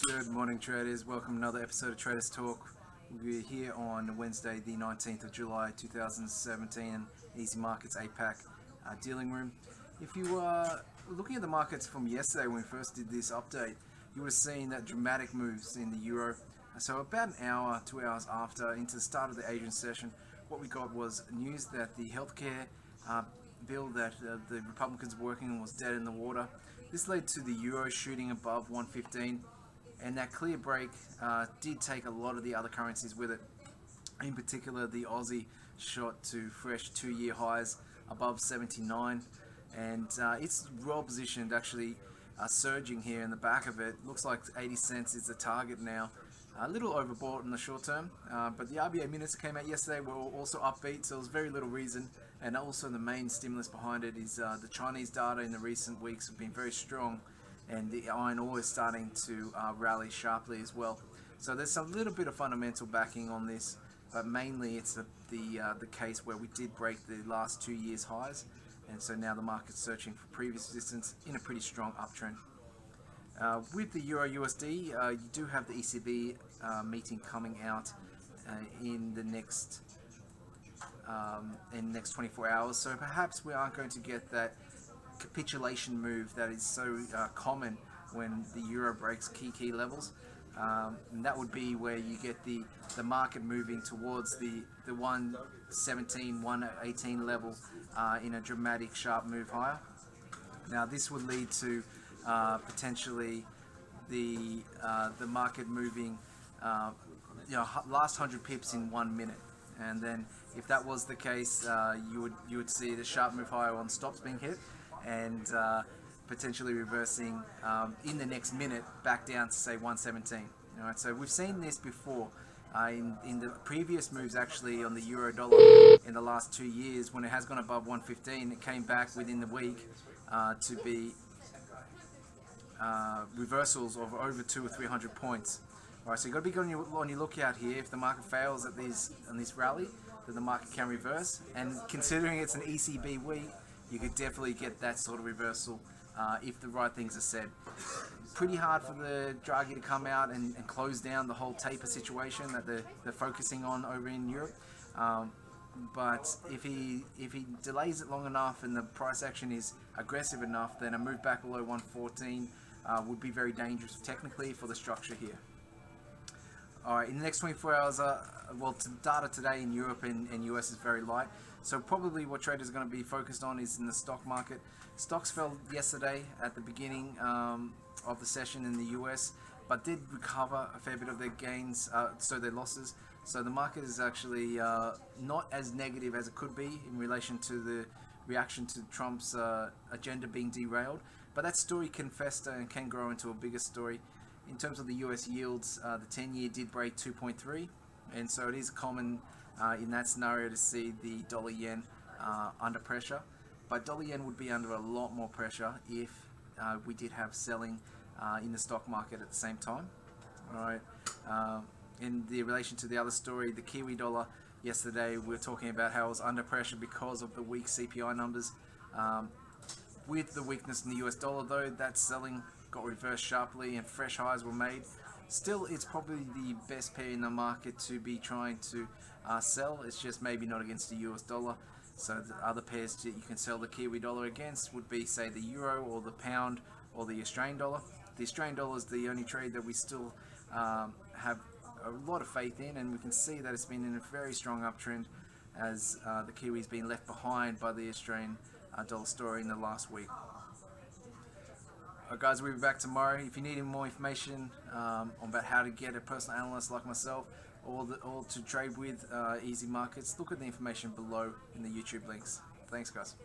Good morning, traders. Welcome to another episode of Traders Talk. We're here on Wednesday, the 19th of July, 2017, Easymarkets APAC dealing room. If you are looking at the markets from yesterday when we first did this update, you would have seen that dramatic moves in the euro. So about an hour, 2 hours after, into the start of the Asian session, what we got was news that the healthcare bill that the Republicans were working on was dead in the water. This led to the euro shooting above 115. And that clear break did take a lot of the other currencies with it. In particular, the Aussie shot to fresh 2-year highs above 79, and it's well positioned, actually surging here in the back of it. Looks like 80 cents is the target now. A little overbought in the short term, but the RBA minutes that came out yesterday were also upbeat, so there's very little reason. And also the main stimulus behind it is the Chinese data in the recent weeks have been very strong, and the iron ore is starting to rally sharply as well. So there's a little bit of fundamental backing on this, but mainly it's the case where we did break the last 2 years highs, and so now the market's searching for previous resistance in a pretty strong uptrend. With the Euro USD, you do have the ECB meeting coming out in the next 24 hours, so perhaps we aren't going to get that capitulation move that is so common when the euro breaks key levels, and that would be where you get the market moving towards the 117, 118 level in a dramatic sharp move higher. Now this would lead to potentially the market moving last 100 pips in 1 minute, and then if that was the case, you would see the sharp move higher on stops being hit, and potentially reversing in the next minute back down to say 117. All right, so we've seen this before in the previous moves actually on the euro dollar in the last 2 years. When it has gone above 115, it came back within the week to be reversals of over 200 or 300 points. All right, so you've got to be on your lookout here. If the market fails at on this rally, then the market can reverse, and considering it's an ECB week, you could definitely get that sort of reversal if the right things are said. Pretty hard for the Draghi to come out and close down the whole taper situation that they're focusing on over in Europe. But if he delays it long enough and the price action is aggressive enough, then a move back below 114 would be very dangerous technically for the structure here. Alright, in the next 24 hours, data today in Europe and US is very light. So probably what traders are going to be focused on is in the stock market. Stocks fell yesterday at the beginning of the session in the US, but did recover a fair bit of their gains, so their losses. So the market is actually not as negative as it could be in relation to the reaction to Trump's agenda being derailed. But that story can fester and can grow into a bigger story. In terms of the US yields, the 10-year did break 2.3, and so it is common in that scenario to see the dollar yen under pressure. But dollar yen would be under a lot more pressure if we did have selling in the stock market at the same time. All right. In the relation to the other story, the Kiwi dollar yesterday, we were talking about how it was under pressure because of the weak CPI numbers. With the weakness in the US dollar, though, that selling got reversed sharply and fresh highs were made. Still, it's probably the best pair in the market to be trying to sell. It's just maybe not against the US dollar. So the other pairs that you can sell the Kiwi dollar against would be, say, the euro or the pound or the Australian dollar. The Australian dollar is the only trade that we still have a lot of faith in, and we can see that it's been in a very strong uptrend as the Kiwi's been left behind by the Australian dollar story in the last week. Alright guys, we'll be back tomorrow. If you need more information about how to get a personal analyst like myself or to trade with Easy Markets, look at the information below in the YouTube links. Thanks guys.